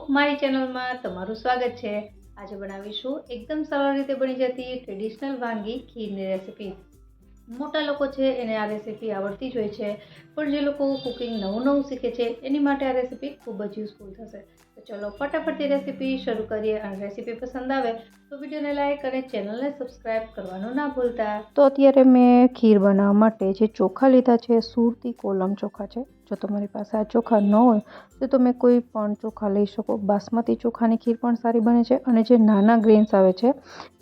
મારી ચેનલમાં તમારું સ્વાગત છે। આજે બનાવીશું એકદમ સરળ રીતે બની જતી ટ્રેડિશનલ વાનગી ખીરની રેસિપી। મોટા લોકો છે એને આ રેસિપી આવડતી જ હોય છે, પણ જે લોકો કુકિંગ નવું શીખે છે એની માટે આ રેસિપી ખૂબ જ યુઝફુલ થશે। તો ચલો ફટાફટથી રેસિપી શરૂ કરીએ। અને રેસિપી પસંદ આવે તો વિડીયોને લાઈક અને ચેનલને સબસ્ક્રાઈબ કરવાનું ના ભૂલતા। તો અત્યારે મેં ખીર બનાવવા માટે જે ચોખા લીધા છે સુરતી કોલમ ચોખા છે। જો તમારી પાસે આ ચોખા ન હોય તો તમે કોઈ પણ ચોખા લઈ શકો। બાસમતી ચોખાની ખીર પણ સારી બને છે, અને જે નાના ગ્રેન્સ આવે છે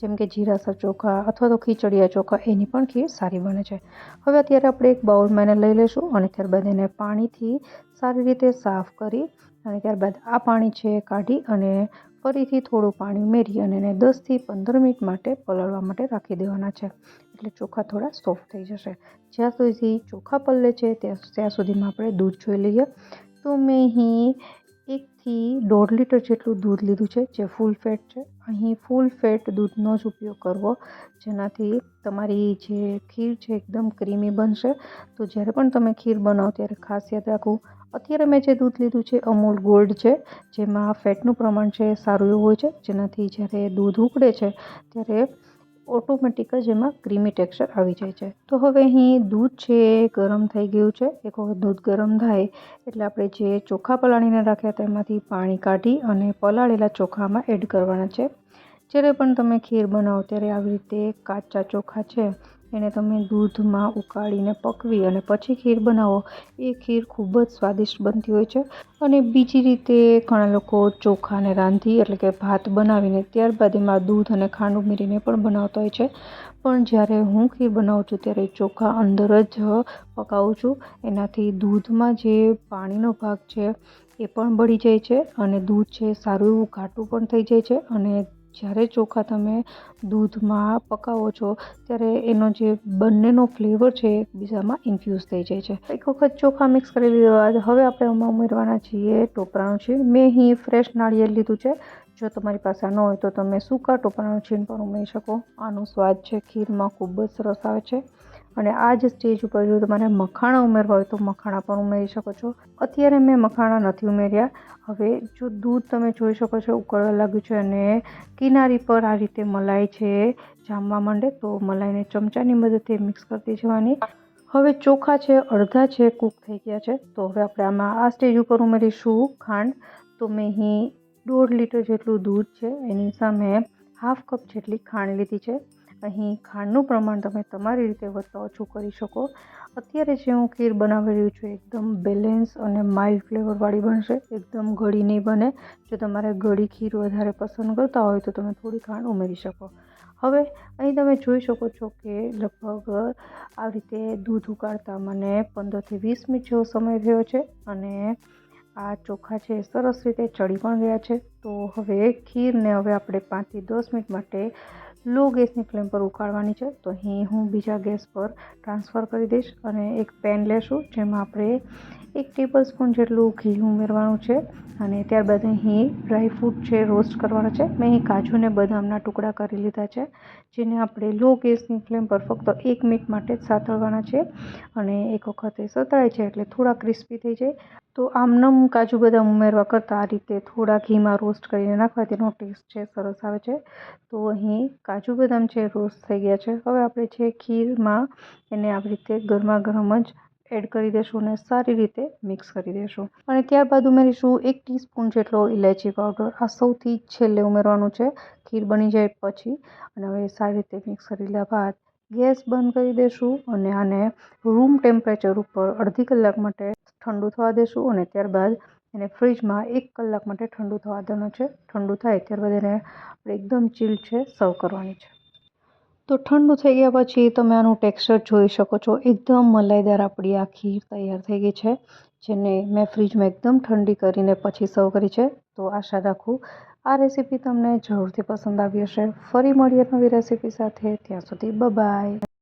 જેમ કે જીરાસર ચોખા અથવા તો ખીચડિયા ચોખા એની પણ ખીર સારી બને છે। હવે અત્યારે આપણે એક બાઉલમાં એને લઈ લઈશું અને ત્યારબાદ એને પાણીથી સારી રીતે સાફ કરી અને ત્યારબાદ આ પાણી છે કાઢી અને ફરીથી થોડું પાણી ઉમેરી અને એને 10 થી 15 મિનિટ માટે પલળવા માટે રાખી દેવાના છે, એટલે ચોખા થોડા સોફ્ટ થઈ જશે। જ્યાં સુધી ચોખા પલળે છે ત્યાં સુધીમાં આપણે દૂધ જોઈ લઈએ। તો મેં અહીં 1 થી 1.5 લીટર જેટલું દૂધ લીધું છે, જે ફૂલ ફેટ છે। અહીં ફૂલ ફેટ દૂધનો જ ઉપયોગ કરવો, જેનાથી તમારી જે ખીર છે એકદમ ક્રીમી બનશે। તો જ્યારે પણ તમે ખીર બનાવો ત્યારે ખાસ યાદ રાખવું। અત્યારે મેં જે દૂધ લીધું છે અમૂલ ગોલ્ડ છે, જેમાં ફેટનું પ્રમાણ છે સારું એવું હોય છે, જેનાથી જ્યારે દૂધ ઉકળે છે ત્યારે ઓટોમેટિક જ એમાં ક્રીમી ટેક્સચર આવી જાય છે। તો હવે અહીં દૂધ છે ગરમ થઈ ગયું છે। એક વખત દૂધ ગરમ થાય એટલે આપણે જે ચોખા પલાળીને રાખ્યા તેમાંથી પાણી કાઢી અને પલાળેલા ચોખામાં એડ કરવાના છે। જ્યારે પણ તમે ખીર બનાવો ત્યારે આવી રીતે કાચા ચોખા છે એને તમે દૂધમાં ઉકાળીને પકવી અને પછી ખીર બનાવો, એ ખીર ખૂબ જ સ્વાદિષ્ટ બનતી હોય છે। અને બીજી રીતે ઘણા લોકો ચોખાને રાંધી એટલે કે ભાત બનાવીને ત્યારબાદ એમાં દૂધ અને ખાંડ ઉમેરીને પણ બનાવતા હોય છે, પણ જ્યારે હું ખીર બનાવું છું ત્યારે ચોખા અંદર જ પકાવું છું। એનાથી દૂધમાં જે પાણીનો ભાગ છે એ પણ બળી જાય છે અને દૂધ છે સારું એવું ઘાટું પણ થઈ જાય છે। અને જ્યારે ચોખા તમે દૂધમાં પકાવો છો ત્યારે એનો જે બંનેનો ફ્લેવર છે એકબીજામાં ઇન્ફ્યુઝ થઈ જાય છે। એક વખત ચોખા મિક્સ કરી લીધા બાદ હવે આપણે એમાં ઉમેરવાના છીએ ટોપરાનું છીણ। મેં અહીં ફ્રેશ નાળિયેર લીધું છે। જો તમારી પાસે ન હોય તો તમે સૂકા ટોપરાનું છીણ પણ ઉમેરી શકો। આનો સ્વાદ છે ખીરમાં ખૂબ જ સરસ આવે છે। અને આ જ સ્ટેજ ઉપર જો તમારે મખાણા ઉમેરવા હોય તો મખાણા પણ ઉમેરી શકો છો। અત્યારે મેં મખાણા નથી ઉમેર્યા। હવે જો દૂધ તમે જોઈ શકો છો ઉકળવા લાગ્યું છે અને કિનારી પર આ રીતે મલાઈ છે જામવા માંડે તો મલાઈને ચમચાની મદદથી મિક્સ કરતી જવાની। હવે ચોખા છે અડધા છે કૂક થઈ ગયા છે, તો હવે આપણે આમાં આ સ્ટેજ ઉપર ઉમેરીશું ખાંડ। તો મેં અહીં 1.5 લીટર જેટલું દૂધ છે એની સામે ½ કપ જેટલી ખાંડ લીધી છે। અહીં ખાંડનું પ્રમાણ તમે તમારી રીતે વધતા ઓછું કરી શકો। અત્યારે જે હું ખીર બનાવી રહ્યું છું એકદમ બેલેન્સ અને માઇલ્ડ ફ્લેવરવાળી બનશે, એકદમ ગળી નહીં બને। જો તમારે ગળી ખીર વધારે પસંદ કરતા હોય તો તમે થોડી ખાંડ ઉમેરી શકો। હવે અહીં તમે જોઈ શકો છો કે લગભગ આવી રીતે દૂધ ઉકાળતા મને 15 થી 20 મિનિટ જેવો સમય થયો છે અને આ ચોખા છે સરસ રીતે ચડી પણ ગયા છે। તો હવે ખીરને હવે આપણે 5 થી 10 મિનિટ માટે લો ગેસની ફ્લેમ પર ઉકાળવાની છે। તો અહીં હું બીજા ગેસ પર ટ્રાન્સફર કરી દઈશ અને એક પેન લેશું જેમાં આપણે 1 ટેબલ સ્પૂન જેટલું ઘી ઉમેરવાનું છે અને ત્યારબાદ અહીં ડ્રાયફ્રૂટ છે રોસ્ટ કરવાના છે। મેં અહીં કાજુ અને બદામના ટુકડા કરી લીધા છે, જેને આપણે લો ગેસની ફ્લેમ પર ફક્ત 1 મિનિટ માટે જ સાતળવાના છે। અને એક વખત એ સતળાય છે એટલે થોડા ક્રિસ્પી થઈ જાય, તો આમનમ કાજુ બદામ ઉમેરવા કરતાં આ રીતે થોડા ઘીમાં રોસ્ટ કરીને નાખવા તેનો ટેસ્ટ છે સરસ આવે છે। તો અહીં કાજુ બદામ છે રોસ્ટ થઈ ગયા છે। હવે આપણે છે ખીરમાં એને આવી રીતે ગરમા ગરમ જ એડ કરી દેશું અને સારી રીતે મિક્સ કરી દેશું। અને ત્યારબાદ ઉમેરીશું 1 ટીસ્પૂન જેટલો ઇલાયચી પાવડર। આ સૌથી છેલ્લે ઉમેરવાનું છે ખીર બની જાય પછી। અને હવે સારી રીતે મિક્સ કરી લીધા બાદ ગેસ બંધ કરી દેશું અને આને રૂમ ટેમ્પરેચર ઉપર અડધી કલાક માટે ઠંડુ થવા દેશું અને ત્યારબાદ એને ફ્રીજમાં 1 કલાક માટે ઠંડુ થવા દેવાનું છે। ઠંડુ થાય ત્યારબાદ એને આપણે એકદમ ચીલ છે સર્વ કરવાની છે। તો ઠંડુ થઈ ગયા પછી તમે આનું ટેક્સચર જોઈ શકો છો, એકદમ મલાઈદાર આપણી આ ખીર તૈયાર થઈ ગઈ છે, જેને મેં ફ્રીજમાં એકદમ ઠંડી કરીને પછી સર્વ કરી છે। તો આશા રાખું આ રેસીપી તમને જરૂરથી પસંદ આવી હશે। ફરી મળીએ નવી રેસીપી સાથે, ત્યાં સુધી બાય બાય।